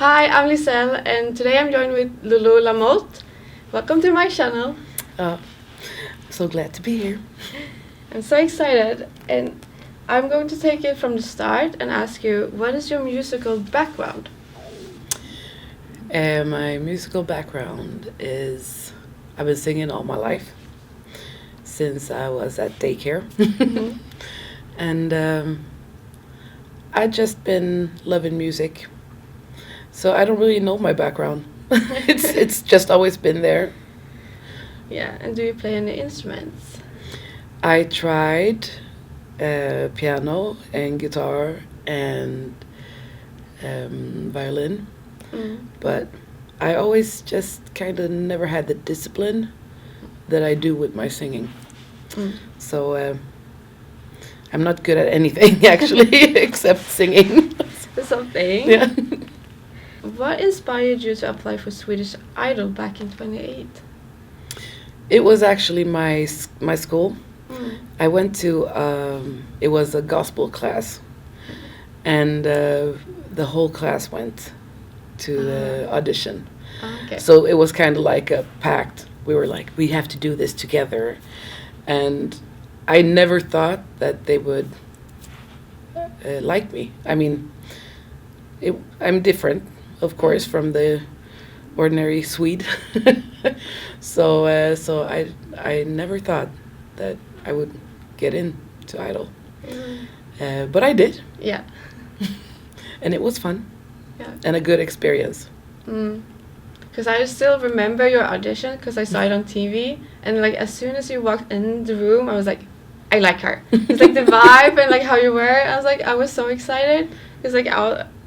Hi, I'm Liselle, and today I'm joined with Loulou LaMotte. Welcome to my channel. I'm so glad to be here. I'm so excited, and I'm going to take it from the start and ask you, what is your musical background? My musical background is I've been singing all my life since I was at daycare. Mm-hmm. And I just been loving music. So I don't really know my background. It's just always been there. Yeah, and do you play any instruments? I tried piano and guitar and violin, but I always just kind of never had the discipline that I do with my singing. So I'm not good at anything actually except singing. Something. Yeah. What inspired you to apply for Swedish Idol back in 2008? It was actually my school. I went to it was a gospel class, and the whole class went to the audition. Okay. So it was kind of like a pact. We were like, we have to do this together, and I never thought that they would like me. I mean, I'm different, of course, from the ordinary Swede. So I never thought that I would get into Idol, but I did. Yeah. And it was fun. Yeah. And a good experience. Because I still remember your audition because I saw it on TV, and like as soon as you walked in the room, I was like, I like her. It's like the vibe and like how you were. I was so excited because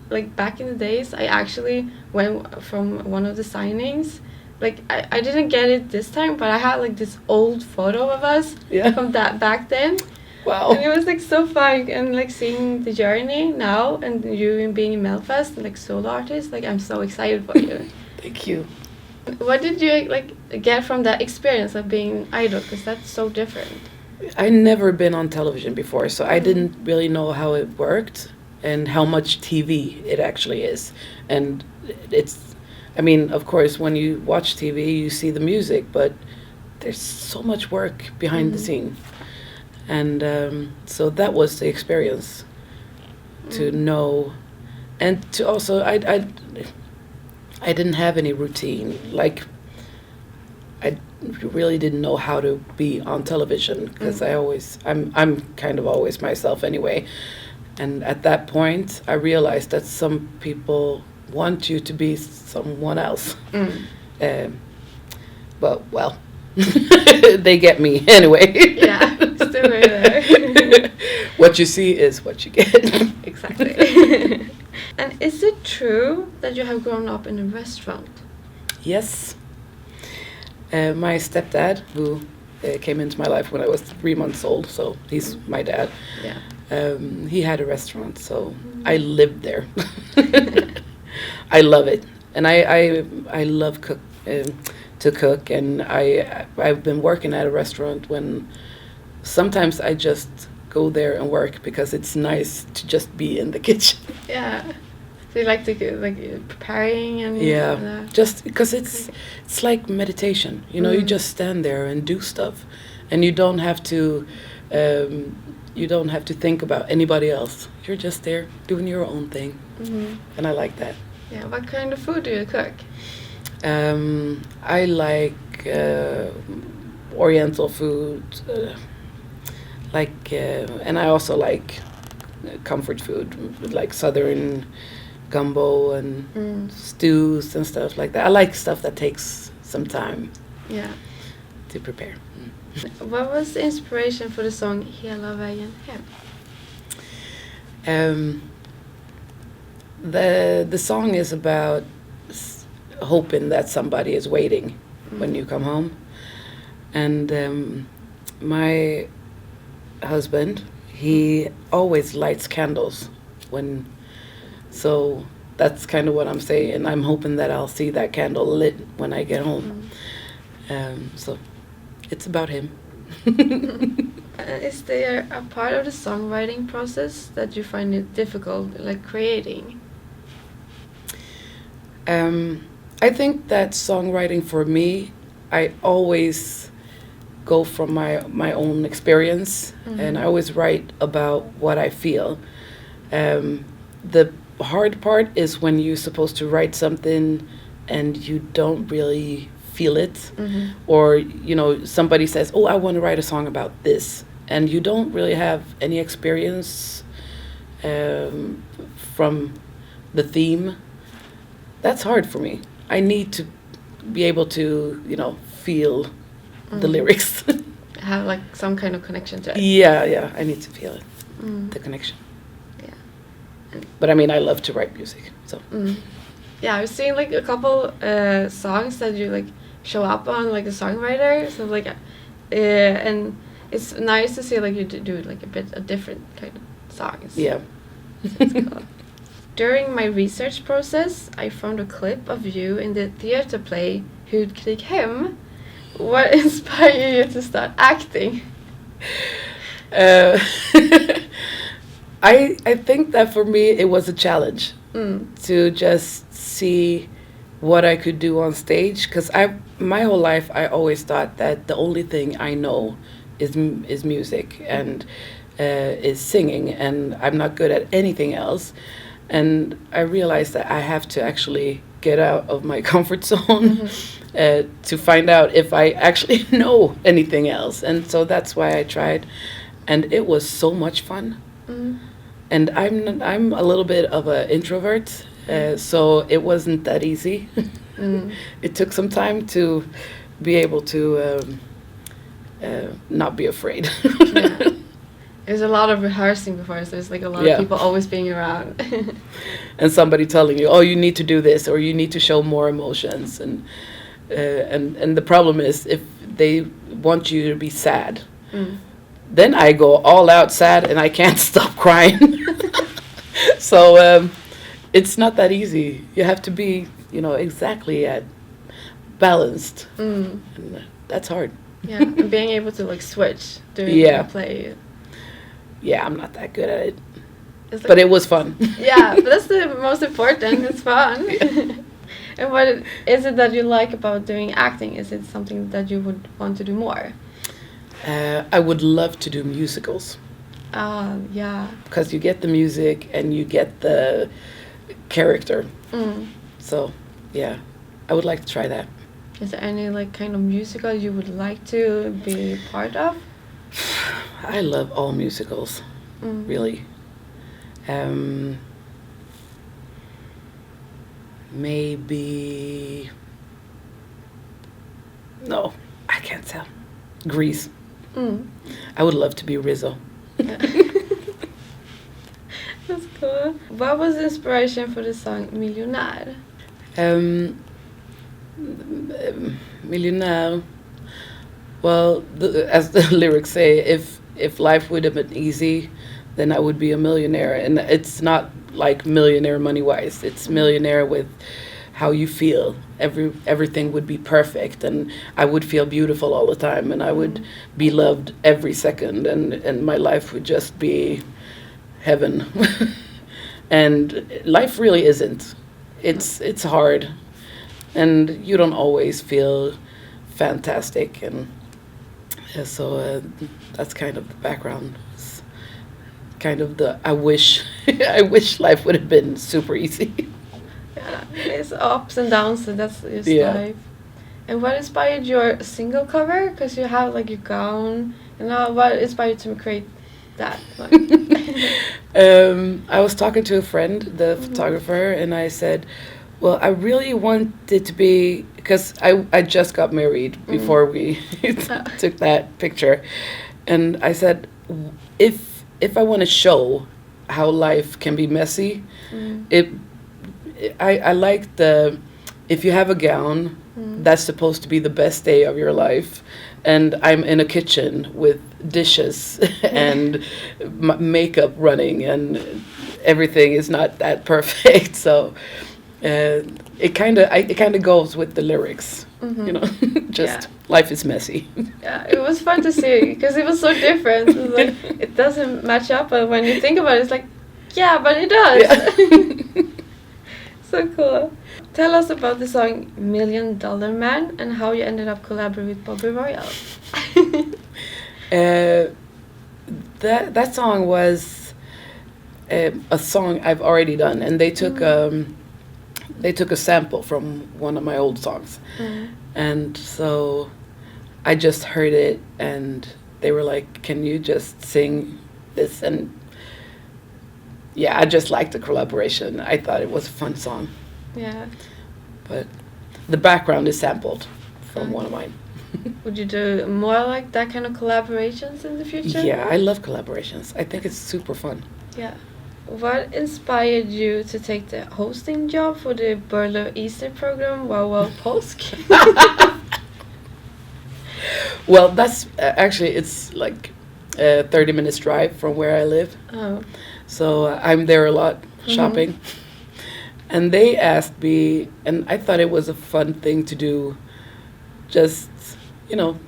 like back in the days, I actually went from one of the signings. Like I didn't get it this time, but I had like this old photo of us from that back then. Wow. And it was like so fun, and like seeing the journey now and you being in Melfest and like solo artist, like I'm so excited for you. Thank you. What did you like get from that experience of being idol? Because that's so different. I never been on television before, so I didn't really know how it worked and how much TV it actually is. And I mean, of course, when you watch TV, you see the music, but there's so much work behind the scene. And so that was the experience to know, and to also, I didn't have any routine. Like, I really didn't know how to be on television because I'm kind of always myself anyway. And at that point, I realized that some people want you to be someone else. But, well, they get me anyway. Yeah, still right there. What you see is what you get. Exactly. And is it true that you have grown up in a restaurant? Yes. My stepdad, who came into my life when I was 3 months old, so he's my dad. Yeah. He had a restaurant, so I lived there. I love it, and I love to cook, and I've been working at a restaurant when sometimes I just go there and work because it's nice to just be in the kitchen. Yeah. So you like to like preparing and just because it's like meditation, you know. You just stand there and do stuff, and you don't have to think about anybody else. You're just there doing your own thing, and I like that. Yeah. What kind of food do you cook? I like Oriental food, and I also like comfort food, like Southern gumbo and stews and stuff like that. I like stuff that takes some time to prepare. What was the inspiration for the song Hela vägen hem? The song is about hoping that somebody is waiting when you come home. And my husband, he always lights candles so that's kind of what I'm saying. I'm hoping that I'll see that candle lit when I get home. So it's about him. Is there a part of the songwriting process that you find it difficult, like creating? I think that songwriting for me, I always go from my own experience, and I always write about what I feel. The hard part is when you're supposed to write something and you don't really feel it, or somebody says, "Oh, I want to write a song about this," and you don't really have any experience from the theme. That's hard for me. I need to be able to, feel the lyrics. Have like some kind of connection to it. Yeah, I need to feel it, the connection. Yeah. But I mean, I love to write music, so. Yeah, I've seen like a couple songs that you like show up on like a songwriter. So like, and it's nice to see like you do like a different kind of songs. Yeah. That's cool. During my research process, I found a clip of you in the theater play Hud, krig, hem. What inspired you to start acting? I think that for me it was a challenge to just see what I could do on stage, because my whole life I always thought that the only thing I know is music and is singing, and I'm not good at anything else. And I realized that I have to actually get out of my comfort zone to find out if I actually know anything else. And so that's why I tried, and it was so much fun. And I'm a little bit of an introvert, so it wasn't that easy. It took some time to be able to not be afraid. Yeah. There's a lot of rehearsing before, so there's like a lot of people always being around. And somebody telling you, "Oh, you need to do this," or "You need to show more emotions." And the problem is, if they want you to be sad, then I go all out sad and I can't stop crying. So it's not that easy. You have to be, exactly at balanced. And that's hard. Yeah, and being able to like switch during a play. Yeah, I'm not that good at it. Like, but it was fun. Yeah, but that's the most important. It's fun. And what is it that you like about doing acting? Is it something that you would want to do more? I would love to do musicals. Yeah. Because you get the music and you get the character. So, yeah, I would like to try that. Is there any like kind of musical you would like to be part of? I love all musicals, really. Maybe... No, I can't tell. Grease. I would love to be Rizzo. Yeah. That's cool. What was the inspiration for the song Millionär? Millionär. Well, as the lyrics say, if life would have been easy, then I would be a millionaire. And it's not like millionaire money-wise. It's millionaire with how you feel. Everything would be perfect, and I would feel beautiful all the time, and I would be loved every second, and my life would just be heaven. And life really isn't. It's hard, and you don't always feel fantastic, and so that's kind of the background. It's kind of the I wish life would have been super easy. Yeah, it's ups and downs, so that's just life. And what inspired your single cover? Because you have like your gown, what inspired you to create that one? I was talking to a friend, the photographer, and I said, well, I really want it to be, because I just got married before we took that picture, and I said, if I want to show how life can be messy, I like if you have a gown, that's supposed to be the best day of your life, and I'm in a kitchen with dishes and makeup running, and everything is not that perfect, so it kind of goes with the lyrics, life is messy. Yeah, it was fun to see because it was so different. It was like it doesn't match up, but when you think about it, it's like, yeah, but it does. Yeah. So cool. Tell us about the song Million Dollar Man and how you ended up collaborating with Bobby Royale. That song was a song I've already done, and they took a sample from one of my old songs, and so I just heard it, and they were like, "Can you just sing this?" And yeah, I just liked the collaboration. I thought it was a fun song. Yeah. But the background is sampled from one of mine. Would you do more like that kind of collaborations in the future? Yeah, I love collaborations. I think it's super fun. Yeah. What inspired you to take the hosting job for the Burlo Easter program, Wow Påsk? Well, that's actually, it's like a 30 minutes drive from where I live. Oh. So I'm there a lot shopping. And they asked me, and I thought it was a fun thing to do, just,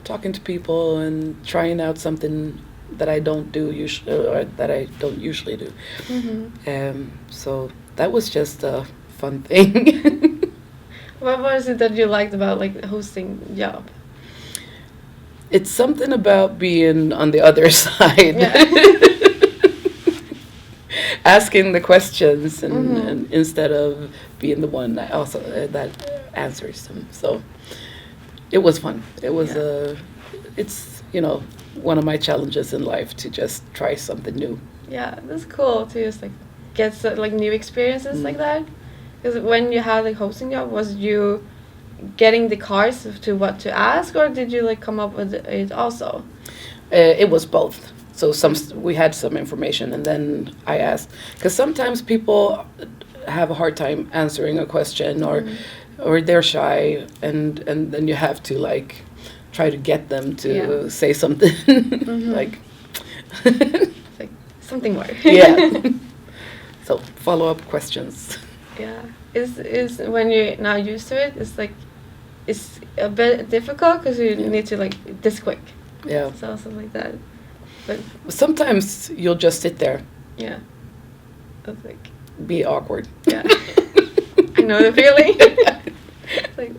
talking to people and trying out something that I don't do usually, or that I don't usually do. So that was just a fun thing. What was it that you liked about like the hosting job? It's something about being on the other side. Yeah. Asking the questions and instead of being the one that also that answers them. So it was fun. It was it's one of my challenges in life to just try something new. Yeah, that's cool to just like get like new experiences like that. Because when you had like hosting job, was you getting the cards to what to ask, or did you like come up with it also? It was both. So we had some information, and then I asked, because sometimes people have a hard time answering a question, or they're shy, and then you have to like try to get them to say something like something more. Yeah. So follow-up questions. Yeah, is when you're not used to it, it's a bit difficult because you need to like this quick. Yeah. So something like that. But sometimes you'll just sit there. Yeah. That's like be awkward. Yeah. I know the feeling. It's like,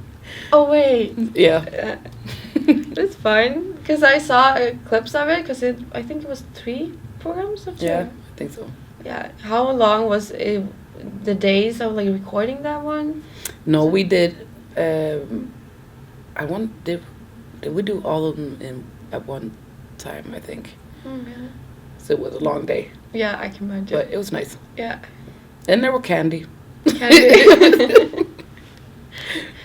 oh wait. Yeah. It's fine because I saw clips of it because I think it was 3 programs of 2. Yeah, I think so. Yeah. How long was it? The days of like recording that one? No, we did. Did we do all of them at one time? I think. Yeah. So it was a long day. Yeah, I can imagine. But it was nice. Yeah. And there were candy. Candy.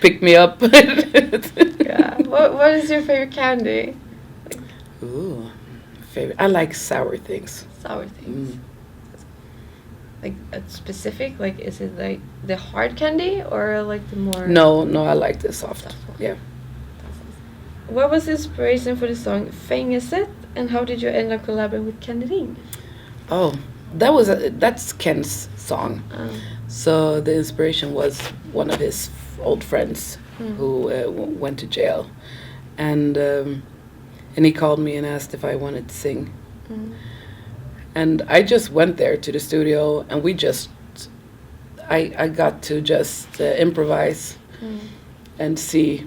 Pick me up. Yeah. What is your favorite candy? Ooh, favorite. I like sour things. Sour things. Like a specific, like is it like the hard candy or like the more? No, I like the soft. One. Yeah. What was the inspiration for the song Fängelset, and how did you end up collaborating with Ken Ring? Oh, that's Ken's song. So the inspiration was one of his old friends who went to jail, and he called me and asked if I wanted to sing. And I just went there to the studio, and I got to just improvise and see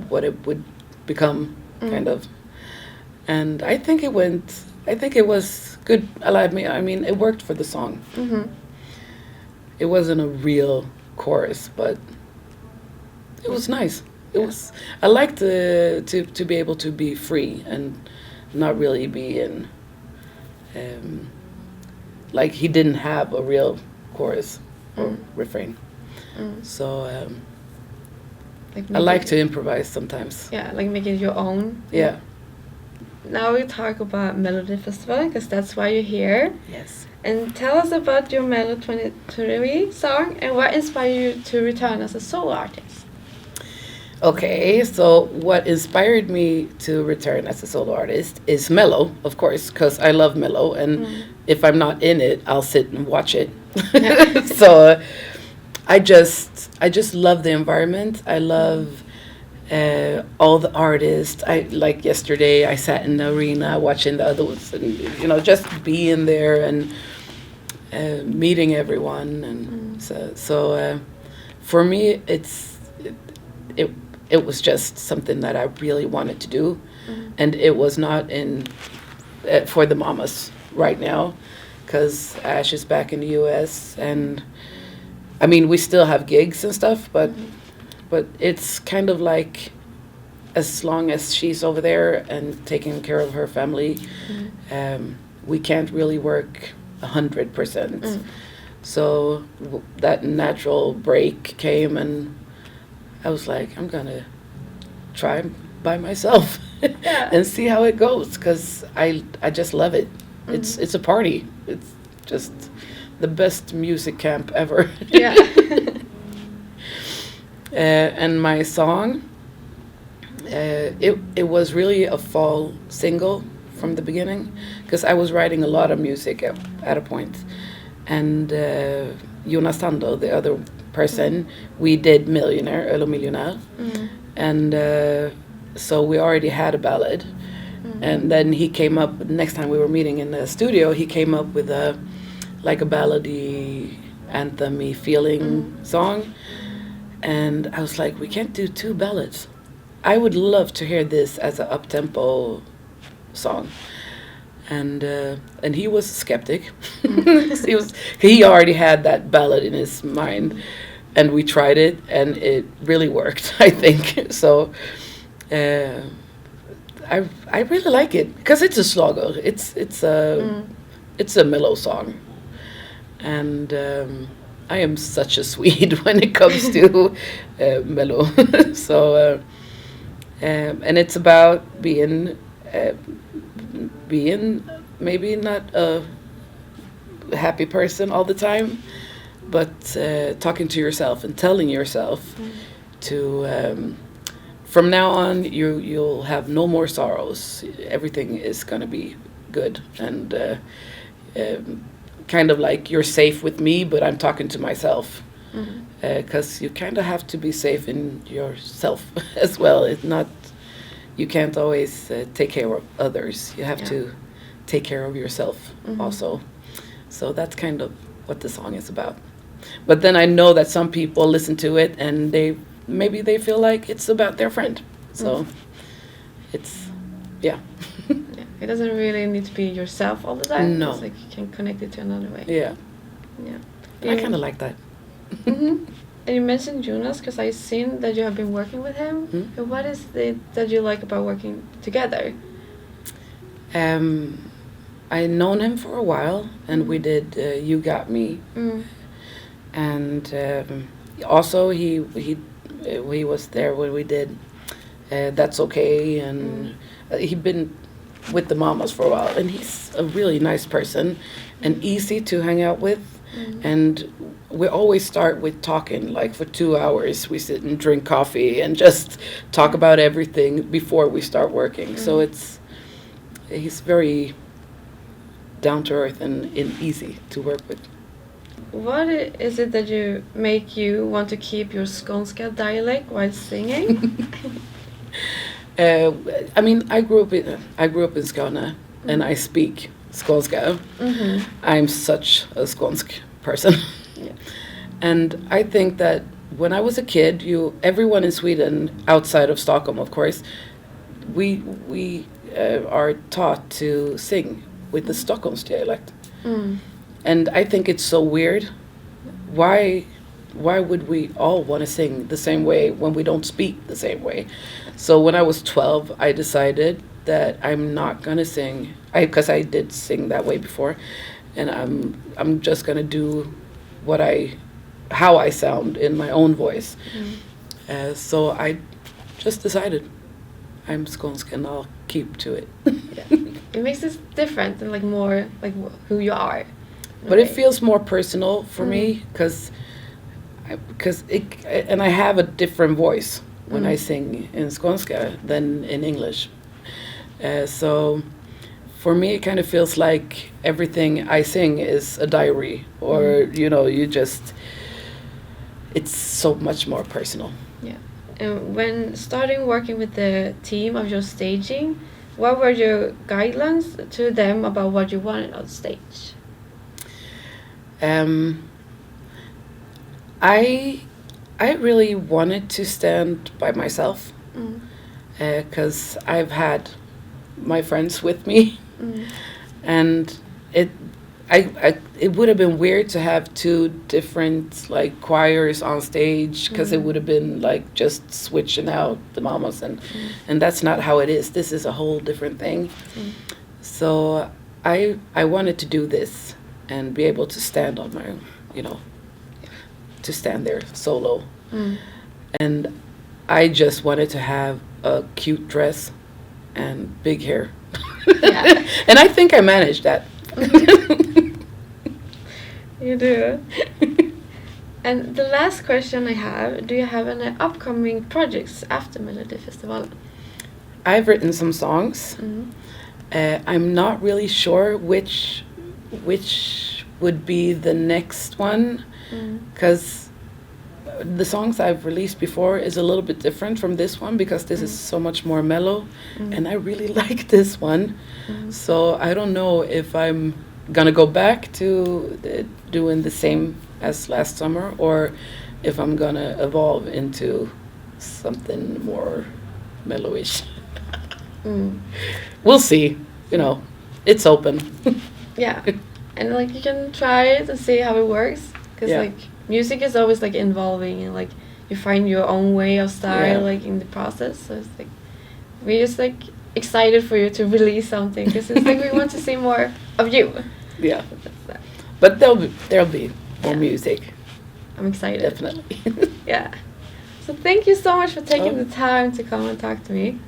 what it would become, kind of. And I think it was good. I mean, it worked for the song. It wasn't a real chorus, but it was nice. I liked to be able to be free and not really be in. Like he didn't have a real chorus or refrain. So I like to improvise sometimes. Yeah, like make it your own. Yeah. Now we talk about Melodifestivalen because that's why you're here. Yes. And tell us about your Melo 2023 song and what inspired you to return as a solo artist. Okay, so what inspired me to return as a solo artist is Mello, of course, because I love Mello, and if I'm not in it, I'll sit and watch it. So I just love the environment. I love all the artists. Like yesterday, I sat in the arena watching the others, and just being there, and meeting everyone, and for me, it was just something that I really wanted to do, and it was not in for the mamas right now, because Ash is back in the U.S. and I mean we still have gigs and stuff, but it's kind of like as long as she's over there and taking care of her family, we can't really work 100%. So that natural break came, and I was like, I'm gonna try by myself and see how it goes, because I just love it. It's a party. It's just the best music camp ever. Yeah. And my song, it was really a fall single from the beginning, because I was writing a lot of music at a point. And Jonas Sando, the other person, we did Millionaire, Öl och miljonär. And so we already had a ballad. And then he came up, next time we were meeting in the studio, he came up with a ballady, anthem-y feeling song. And I was like, we can't do two ballads. I would love to hear this as an up-tempo song. And he was a skeptic. He already had that ballad in his mind, and we tried it, and it really worked, I think. So I really like it, because it's a slager. It's a mellow song, and I am such a Swede when it comes to mellow. So and it's about being maybe not a happy person all the time, but talking to yourself and telling yourself to from now on you'll have no more sorrows. Everything is gonna be good, and kind of like you're safe with me, but I'm talking to myself, because you kind of have to be safe in yourself as well. It's not, you can't always take care of others. You have to take care of yourself also. So that's kind of what the song is about. But then I know that some people listen to it and maybe they feel like it's about their friend. So it's, yeah. It doesn't really need to be yourself all the time. No. It's like you can connect it to another way. Yeah. Yeah. I kind of like that. And you mentioned Jonas, because I've seen that you have been working with him. And what is it that you like about working together? I known him for a while, and we did You Got Me. And also he was there when we did That's Okay, and he'd been with the mamas for a while, and he's a really nice person and easy to hang out with. And we always start with talking, like for 2 hours we sit and drink coffee and just talk about everything before we start working. So he's very down to earth and easy to work with. What is it that make you want to keep your Skånska dialect while singing? I mean, I grew up in Skåne, and I speak Skånska. I'm such a Skånsk person. And I think that when I was a kid, everyone in Sweden, outside of Stockholm, of course, we are taught to sing with the Stockholms dialect. And I think it's so weird. Why would we all want to sing the same way when we don't speak the same way? So when I was 12, I decided that I'm not gonna sing, because I did sing that way before, and I'm just gonna do how I sound in my own voice. So I just decided I'm Skånsk, and I'll keep to it. It makes it different and like more like who you are. But it feels more personal for me, because I have a different voice when I sing in Skånska than in English. So for me, it kind of feels like everything I sing is a diary, or it's so much more personal. Yeah. And when starting working with the team of your staging, what were your guidelines to them about what you wanted on stage? I really wanted to stand by myself Mm. because I've had my friends with me, Mm. and it would have been weird to have two different like choirs on stage because it would have been like just switching out the mamas, and that's not how it is. This is a whole different thing. Mm. So I wanted to do this and be able to stand on my own, to stand there solo. Mm. And I just wanted to have a cute dress and big hair. Yeah. And I think I managed that. You do. And the last question I have, do you have any upcoming projects after Melodifestivalen? I've written some songs. Mm. I'm not really sure which would be the next one, because the songs I've released before is a little bit different from this one, because this is so much more mellow, and I really like this one. So I don't know if I'm gonna go back to doing the same as last summer, or if I'm gonna evolve into something more mellowish. We'll see. It's open. Yeah. And like you can try it and see how it works, because Yeah. like music is always like involving, and like you find your own way of style like in the process. So it's like we're just like excited for you to release something, because it's like we want to see more of you. Yeah. That's that. But there'll be more music, I'm excited. definitely. Yeah. So thank you so much for taking Oh. the time to come and talk to me.